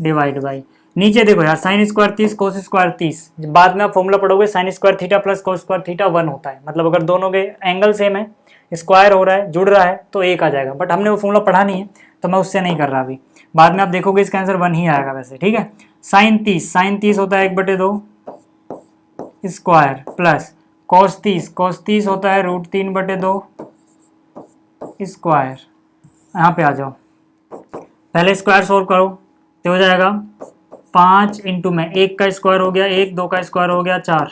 डिवाइड बाई नीचे देखो यार साइन स्क्वायर 30 कोस स्क्वायर 30, बाद में आप फॉर्मूला पढ़ोगे sine square theta plus cos square theta 1 होता है, मतलब अगर दोनों के एंगल सेम है, स्क्वायर हो रहा है, जुड़ रहा है तो 1 आ जाएगा, बट हमने वो फॉर्मूला पढ़ा नहीं है तो मैं उससे नहीं कर रहा अभी, बाद में आप देखोगे इसका आंसर 1 ही आएगा वैसे, ठीक है। साइन 30 होता है 1/2 स्क्वायर प्लस कोस 30 होता है √3/2 स्क्वायर। यहाँ पे आ जाओ, पहले स्क्वायर सोल्व करो तो हो जाएगा 5 इंटू में 1 का स्क्वायर हो गया 1, 2 का स्क्वायर हो गया 4,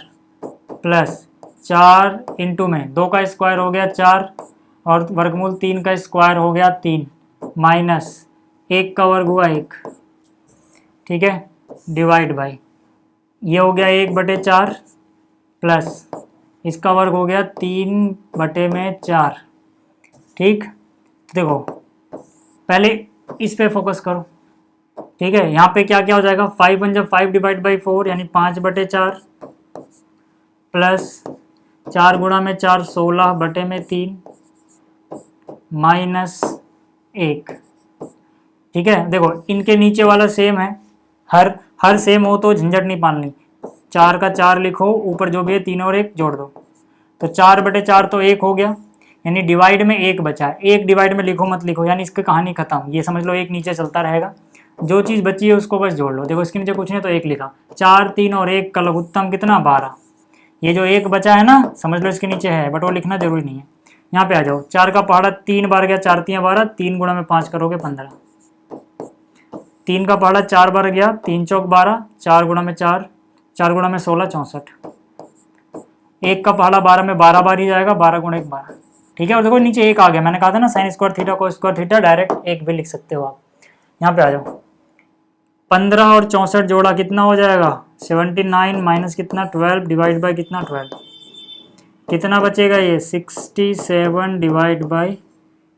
प्लस 4 इंटू में 2 का स्क्वायर हो गया 4 और वर्गमूल 3 का स्क्वायर हो गया 3, माइनस 1 का वर्ग हुआ 1, ठीक है, डिवाइड बाई ये हो गया 1/4 प्लस इसका वर्ग हो गया 3/4, ठीक। देखो पहले इस पे फोकस करो, ठीक है। यहाँ पे क्या क्या हो जाएगा 5 1 जब 5 डिवाइड बाई 4 यानी 5/4 प्लस 4 गुणा में 4 16/3 माइनस 1, ठीक है। देखो इनके नीचे वाला सेम है, हर सेम हो तो झंझट नहीं पालनी, 4 का 4 लिखो, ऊपर जो भी है 3 और 1 जोड़ दो, तो 4/4 तो 1 हो गया, यानी डिवाइड में 1 बचा है, 1 डिवाइड में लिखो मत लिखो, यानी इसकी कहानी खत्म, ये समझ लो 1 नीचे चलता रहेगा, जो चीज़ बची है उसको बस जोड़ लो। देखो इसके नीचे कुछ नहीं तो 1 लिखा, 4 3 और 1 का लघुत्तम कितना 12, ये जो 1 बचा है ना समझ लो इसके नीचे है, बट वो लिखना जरूरी नहीं है। यहाँ पे आ जाओ, 4 का पहाड़ा 3 बार गया, 4 3 12, 3 गुणा में 5 करोगे 15, 3 का पहाड़ा 4 बार गया, 3 चौक 12, 4 गुणा में 4, 4 गुणा में 16 64, 1 का पहाड़ा 12 में 12 बार ही जाएगा, 12 गुणा 1 12, ठीक है। और देखो नीचे 1 आ गया, मैंने कहा था ना साइन स्क्वायर थीटा को स्क्वायर थीटा डायरेक्ट 1 भी लिख सकते हो आप। यहाँ पे आ जाओ, 15 और 64 जोड़ा कितना हो जाएगा 79 माइनस कितना 12 डिवाइड बाई कितना 12, कितना बचेगा ये 67 डिवाइड बाई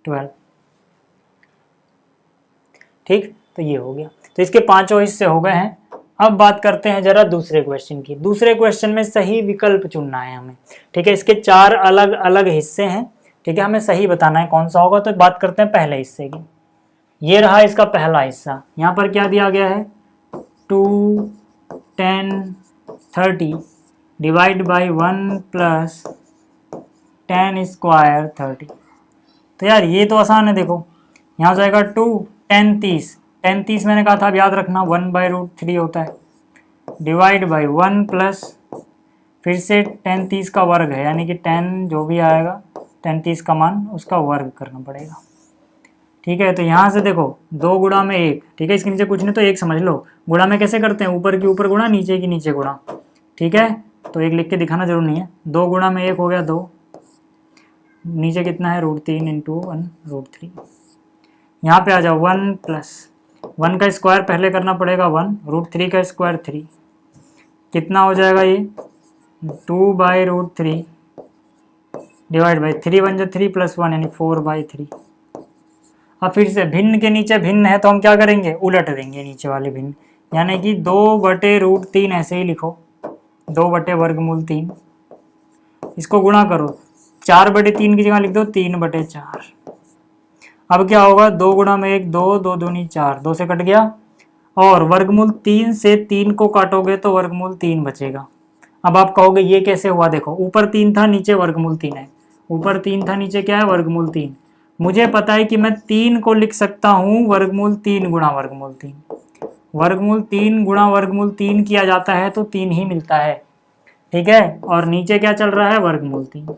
12, ठीक। तो ये हो गया, तो इसके 5 हिस्से हो गए हैं। अब बात करते हैं जरा दूसरे क्वेश्चन की। दूसरे क्वेश्चन में सही विकल्प चुनना है हमें, ठीक है। इसके 4 अलग अलग हिस्से हैं, ठीक है, हमें सही बताना है कौन सा होगा। तो बात करते हैं पहले हिस्से की, ये रहा इसका पहला हिस्सा। यहाँ पर क्या दिया गया है 2 10 30 डिवाइड बाई 1 प्लस 10 स्क्वायर 30। तो यार ये तो आसान है, देखो यहाँ हो जाएगा 2 10 30, 10 30 मैंने कहा था अब याद रखना 1/√3 होता है, डिवाइड बाई 1 प्लस फिर से 10 30 का वर्ग है, यानी कि 10 जो भी आएगा 10 30 का मान उसका वर्ग करना पड़ेगा, ठीक है। तो यहाँ से देखो 2 गुणा में 1, ठीक है, इसके नीचे कुछ नहीं तो 1 समझ लो। गुणा में कैसे करते हैं, ऊपर की ऊपर गुणा नीचे की नीचे गुणा, ठीक है। तो 1 लिख के दिखाना जरूर नहीं है, 2 गुणा में 1 हो गया 2, नीचे कितना है √3 इंटू 1√3। यहाँ पे आ जाओ 1 प्लस 1 का स्क्वायर पहले करना पड़ेगा 1, √3 का स्क्वायर 3, कितना हो जाएगा ये 2/√3 डिवाइड बाई 3 1 3 प्लस 1 यानी 4/3। अब फिर से भिन्न के नीचे भिन्न है तो हम क्या करेंगे उलट देंगे नीचे वाले भिन्न, यानी कि 2/√3 ऐसे ही लिखो, 2/वर्गमूल 3, इसको गुणा करो, 4/3 की जगह लिख दो 3/4। अब क्या होगा 2 गुणा में 1 2, 2 दूनी 4, 2 से कट गया, और वर्गमूल 3 से 3 को काटोगे तो वर्गमूल 3 बचेगा। अब आप कहोगे ये कैसे हुआ, देखो ऊपर 3 था नीचे वर्गमूल 3 है, ऊपर 3 था नीचे क्या है वर्गमूल 3, मुझे पता है कि मैं 3 को लिख सकता हूँ वर्गमूल 3 गुणा वर्गमूल 3, वर्गमूल 3 गुणा वर्गमूल 3 किया जाता है तो 3 ही मिलता है, ठीक है। और नीचे क्या चल रहा है वर्गमूल 3,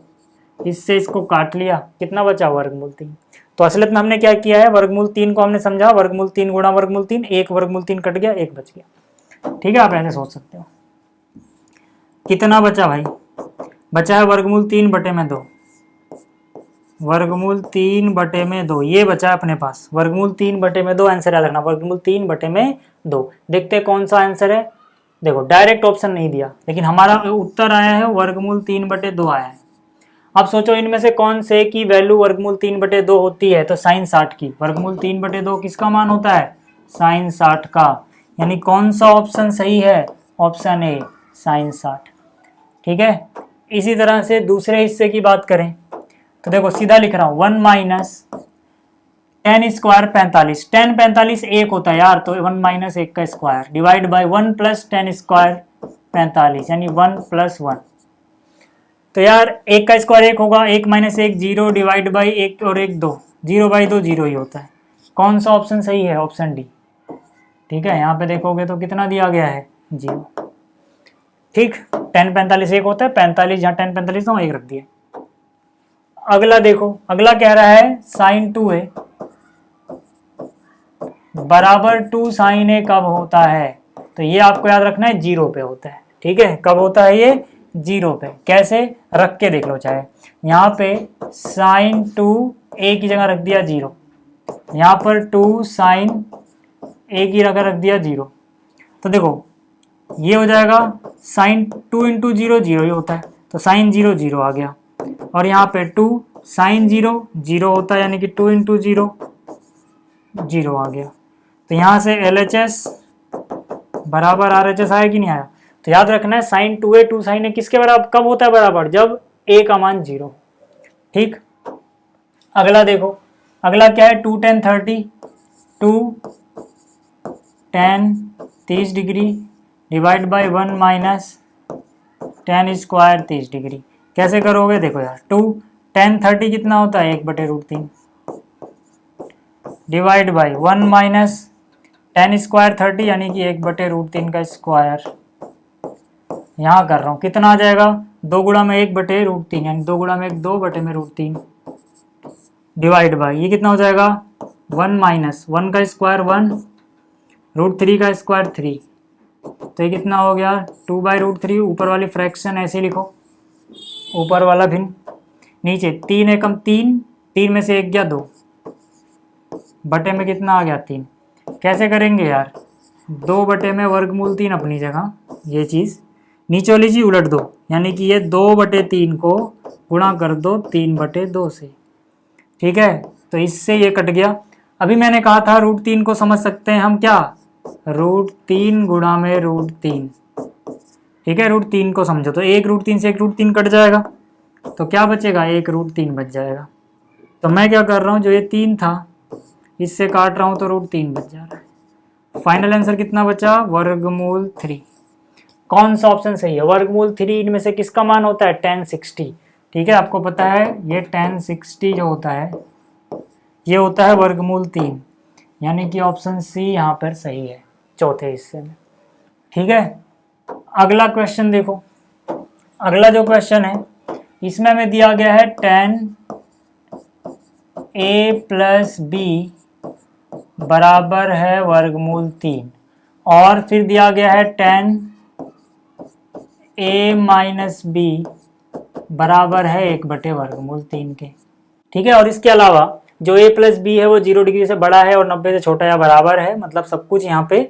इससे इसको काट लिया, कितना बचा वर्गमूल 3। तो असलियत में हमने क्या किया है वर्गमूल 3 को हमने समझा वर्गमूल 3 गुणा वर्गमूल 3, एक वर्गमूल 3 कट गया 1 बच गया, ठीक है। आप ऐसे सोच सकते हो। कितना बचा भाई, बचा है वर्गमूल 3/2, वर्गमूल 3/2 ये बचा है अपने पास, वर्गमूल 3/2 आंसर याद रखना, वर्गमूल 3/2। देखते हैं कौन सा आंसर है, देखो डायरेक्ट ऑप्शन नहीं दिया, लेकिन हमारा उत्तर आया है वर्गमूल 3/2 आया है। अब सोचो इनमें से कौन से की वैल्यू वर्गमूल 3/2 होती है, तो साइन 60 की। वर्गमूल 3/2 किसका मान होता है? साइन 60 का। यानी कौन सा ऑप्शन सही है? Option A, sine 60। ठीक है। इसी तरह से दूसरे हिस्से की बात करें तो देखो सीधा लिख रहा हूं, 1 माइनस 10 स्क्वायर 45। 10 45 1 होता है यार, तो 1 माइनस 1 का square divide by 1 plus 10 square 45, यानी 1 प्लस 1। तो यार 1 का स्क्वायर 1 होगा, 1 माइनस 1 0 डिवाइड बाई 1 और 1 2, 0 बाई 2 0 ही होता है। कौन सा ऑप्शन सही है? Option D. ठीक है, यहाँ पे देखोगे तो कितना दिया गया है? 0। ठीक, 10 45 1 होता है, 45 जहाँ 10 45 तो 1 रख दिया। अगला देखो, अगला कह रहा है साइन 2a बराबर 2 साइन a कब होता है? तो ये आपको याद रखना है 0 पे होता है। ठीक है, कब होता है ये? 0 पे। कैसे? रख के देख लो चाहे। यहाँ पे साइन 2a की जगह रख दिया 0, यहाँ पर 2 साइन a की जगह रख दिया 0। तो देखो ये हो जाएगा साइन 2 इंटू 0 0 ही होता है, तो साइन 0 0 आ गया। और यहाँ पे 2 साइन 0 0 होता है, यानी कि 2 इंटू 0 0 आ गया। तो यहाँ से LHS बराबर RHS आया कि नहीं आया? तो याद रखना है साइन 2a 2 साइन a किसके बराबर कब होता है? बराबर जब a का मान 0। ठीक, अगला देखो, अगला क्या है? 2 tan 30, 2 tan 30 degree divide by 1 minus tan square 30 degree. कैसे करोगे? देखो यार, 2 tan 30 कितना होता है? 1/√3 divide by 1 minus tan square 30, यानी कि 1/√3 का स्क्वायर। यहाँ कर रहा हूँ, कितना आ जाएगा? 2 गुणा में 1/√3, यानी 2 गुणा में 1 2/√3 डिवाइड बाई ये कितना हो जाएगा? 1 माइनस 1 का स्क्वायर 1, √3 का स्क्वायर 3। तो ये कितना हो गया? 2/√3। ऊपर वाली फ्रैक्शन ऐसे लिखो, ऊपर वाला भिन्न, नीचे 3 एकम 3, 3 में से 1 गया 2, बटे में कितना आ गया? 3। कैसे करेंगे यार? 2 बटे में वर्गमूल 3 अपनी जगह, ये चीज़ नीचे वाली चीज उलट दो, यानी कि ये 2/3 को गुणा कर दो 3/2 से। ठीक है, तो इससे ये कट गया। अभी मैंने कहा था √3 को समझ सकते हैं हम क्या? √3 गुणा में √3। ठीक है, √3 को समझो तो 1 √3 से 1 √3 कट जाएगा, तो क्या बचेगा? 1 √3 बच जाएगा। तो मैं क्या कर रहा हूँ, जो ये 3 था इससे काट रहा हूँ तो √3 बच जा रहा है। फाइनल आंसर कितना बचा? वर्गमूल 3। कौन सा ऑप्शन सही है? वर्गमूल 3 इनमें से किसका मान होता है? tan 60। ठीक है, आपको पता है ये tan 60 जो होता है ये होता है वर्गमूल 3, यानी कि ऑप्शन सी यहाँ पर सही है चौथे हिस्से में। ठीक है, अगला क्वेश्चन देखो। अगला जो क्वेश्चन है इसमें हमें दिया गया है tan a प्लस b बराबर है वर्गमूल 3, और फिर दिया गया है tan a माइनस b बराबर है 1/√3 के। ठीक है, और इसके अलावा जो a प्लस बी है वो 0 डिग्री से बड़ा है और 90 से छोटा या बराबर है, मतलब सब कुछ यहाँ पे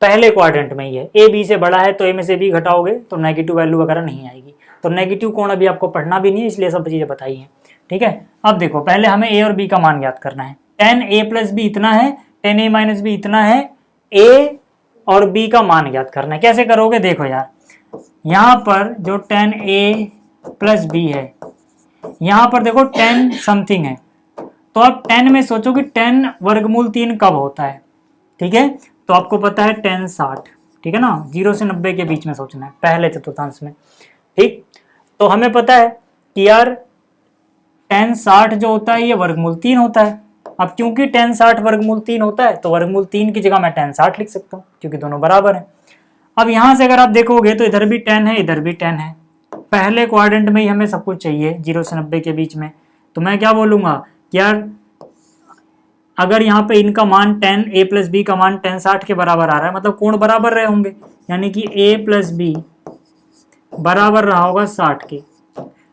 पहले क्वाड्रेंट में ही है। a b से बड़ा है तो a में से b घटाओगे तो नेगेटिव वैल्यू वगैरह नहीं आएगी, तो नेगेटिव कोण अभी आपको पढ़ना भी नहीं है, इसलिए सब चीज़ें बताई हैं। ठीक है, अब देखो पहले हमें a और b का मान ज्ञात करना है। tan a प्लस बी इतना है, tan a माइनस बी इतना है, a और b का मान ज्ञात करना है। कैसे करोगे? देखो यार, यहाँ पर जो tan a प्लस बी है, यहाँ पर देखो tan समथिंग है, तो आप tan में सोचो कि tan वर्गमूल 3 कब होता है। ठीक है, तो आपको पता है tan 60। ठीक है ना, 0 से 90 के बीच में सोचना है, पहले चतुर्थांश में। ठीक, तो हमें पता है कि यार tan 60 जो होता है ये वर्गमूल 3 होता है। अब क्योंकि tan 60 वर्गमूल 3 होता है तो वर्गमूल 3 की जगह मैं tan 60 लिख सकता हूँ, क्योंकि दोनों बराबर हैं। अब यहाँ से अगर आप देखोगे तो इधर भी tan है, इधर भी tan है। पहले क्वाड्रेंट में ही हमें सब कुछ चाहिए 0 से 90 के बीच में, तो मैं क्या बोलूँगा कि यार अगर यहाँ पे इनका मान tan a प्लस बी का मान tan 60 के बराबर आ रहा है, मतलब कोण बराबर रहे होंगे, यानी कि a प्लस बी बराबर रहा होगा 60 के।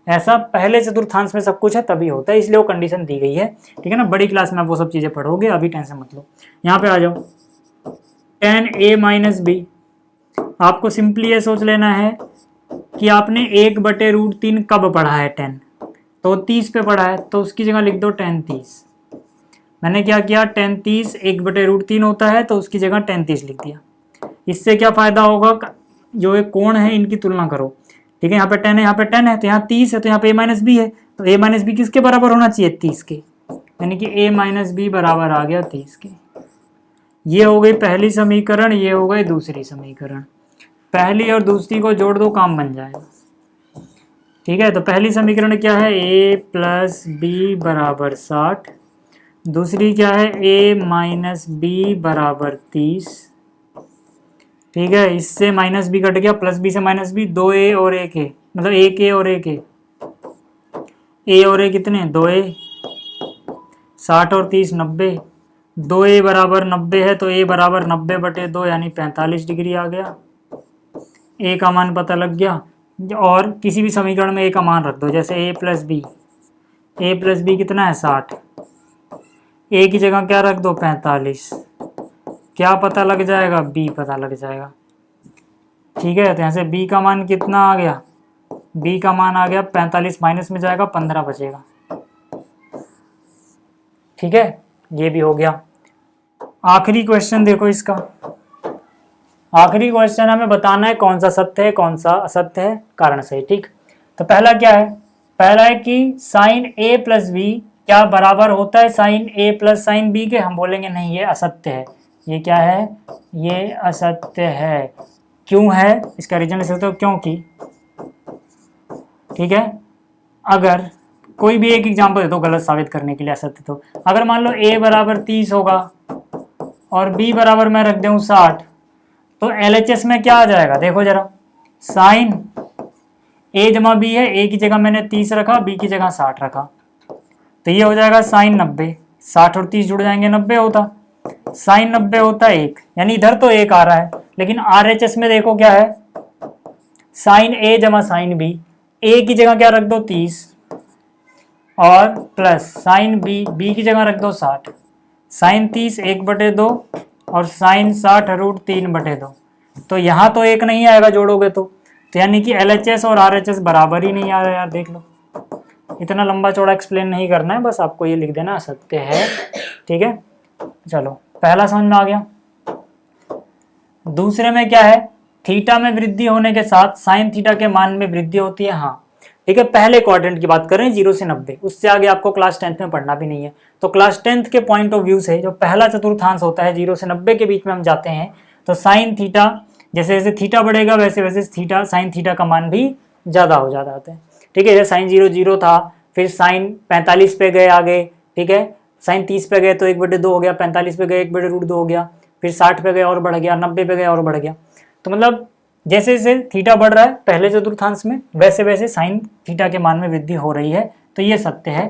ऐसा पहले चतुर्थांश में सब कुछ है तभी होता है, इसलिए वो कंडीशन दी गई है। ठीक है ना, बड़ी क्लास में आप वो सब चीज़ें पढ़ोगे, अभी टेंशन मत लो। यहाँ पे आ जाओ, tan a माइनस बी आपको सिंपली ये सोच लेना है कि आपने 1/√3 कब पढ़ा है 10, तो 30 पे पढ़ा है, तो उसकी जगह लिख दो 10 30। मैंने क्या किया, 10 30 1/√3 होता है, तो उसकी जगह 10 30 लिख दिया। इससे क्या फायदा होगा, जो एक कोण है इनकी तुलना करो, ठीक है। यहाँ पे 10 है, यहाँ पे 10 है, तो यहाँ 30 है, तो यहाँ पे a-b है, तो a-b किसके बराबर होना चाहिए, 30 के, यानी कि a-b बराबर आ गया 30 के। ये हो गई पहली समीकरण, ये हो गई दूसरी समीकरण। पहली और दूसरी को जोड़ दो, काम बन जाएगा, ठीक है। तो पहली समीकरण क्या है, a+b बराबर 60, दूसरी क्या है, a-b बराबर 30, ठीक है। इससे -b कट गया, +b से -b, 2a और 1a, मतलब 1a और 1a, a और a कितने, 2a, 60 और 30 90, 2a बराबर 90 है, तो a बराबर 90/2 यानी 45 डिग्री आ गया। a का मान पता लग गया, और किसी भी समीकरण में a का मान रख दो, जैसे a+b कितना है 60, a की जगह क्या रख दो 45, क्या पता लग जाएगा, b पता लग जाएगा, ठीक है। तो यहाँ से b का मान कितना आ गया, b का मान आ गया 45, माइनस में जाएगा 15 बचेगा, ठीक है। ये भी हो गया। आखिरी क्वेश्चन देखो इसका, आखिरी क्वेश्चन हमें बताना है कौन सा सत्य है कौन सा असत्य है, कारण सही, ठीक। तो पहला क्या है, पहला है कि sin a + b क्या बराबर होता है sin a + sin b के, हम बोलेंगे नहीं, ये असत्य है। ये क्या है, ये असत्य है। क्यों है, इसका रीजन ले सकते हो, क्योंकि, ठीक है। अगर कोई भी एक एग्जांपल दे दो गलत साबित करने के लिए असत्य, तो अगर मान लो a बराबर 30 होगा और b बराबर मैं रख दूं 60, तो LHS में क्या आ जाएगा, देखो जरा, साइन a जमा b है, a की जगह मैंने 30 रखा, b की जगह 60 रखा, तो ये हो जाएगा साइन 90, 60 और 30 जुड़ जाएंगे 90 होता, साइन 90 होता है 1, यानी इधर तो 1 आ रहा है, लेकिन RHS में देखो क्या है, साइन a जमा साइन b, a की जगह क्या रख दो 30 और प्लस साइन b की जगह रख दो 60, साइन 30 1/2 और साइन 60 √3/2, तो यहाँ तो 1 नहीं आएगा जोड़ोगे तो यानी कि LHS और RHS बराबर ही नहीं आ रहा है यार, देख लो। इतना लंबा चौड़ा एक्सप्लेन नहीं करना है, बस आपको ये लिख देना असत्य है, ठीक है। चलो पहला समझ में आ गया। दूसरे में क्या है, थीटा में वृद्धि होने के साथ साइन थीटा के मान में वृद्धि होती है, हाँ, ठीक है। पहले क्वाड्रेंट की बात करें 0 से 90, उससे आगे आपको क्लास 10th में पढ़ना भी नहीं है, तो क्लास 10th के पॉइंट ऑफ व्यू से जो पहला चतुर्थांश होता है 0 से 90 के बीच में हम जाते हैं, तो साइन थीटा, जैसे जैसे थीटा बढ़ेगा वैसे वैसे थीटा साइन थीटा का मान भी ज्यादा हो जाता है, ठीक है। जैसे साइन 0 था, फिर साइन 45 पे गए आगे, ठीक है, साइन 30 पे गए तो 1/2 हो गया, 45 पे गए 1/√2 हो गया, फिर 60 पे गए और बढ़ गया, 90 पे गए और बढ़ गया। तो मतलब जैसे जैसे थीटा बढ़ रहा है पहले चतुर्थांश में, वैसे वैसे साइन थीटा के मान में वृद्धि हो रही है, तो ये सत्य है,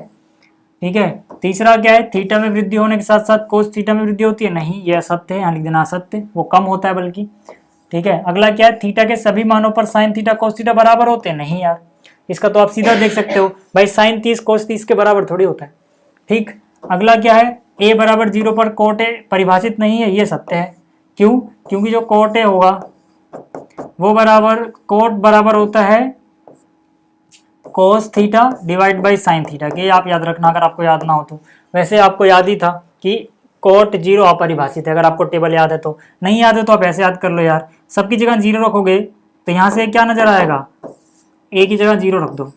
ठीक है। तीसरा क्या है, थीटा में वृद्धि होने के साथ साथ कोस थीटा में वृद्धि होती है, नहीं, ये असत्य है, यहाँ लिख देना असत्य, वो कम होता है बल्कि, ठीक है। अगला क्या है, थीटा के सभी मानों पर साइन थीटा कोस थीटा बराबर होते हैं, नहीं यार, इसका तो आप सीधा देख सकते हो भाई, साइन 30 कोस 30 के बराबर थोड़ी होता है, ठीक। अगला क्या है, a बराबर 0 पर कोट ए परिभाषित नहीं है, ये सत्य है। क्यों, क्योंकि जो कोट ए होगा वो बराबर, कोट बराबर होता है cos theta divide by sine theta के, आप याद रखना अगर आपको याद ना हो तो। वैसे आपको याद ही था कि कोट 0 अपरिभाषित है, अगर आपको टेबल याद है तो, नहीं याद है तो आप ऐसे याद कर लो यार, सबकी जगह 0 रखोगे तो यहाँ से क्या नजर आएगा, a की जगह 0 रख दो,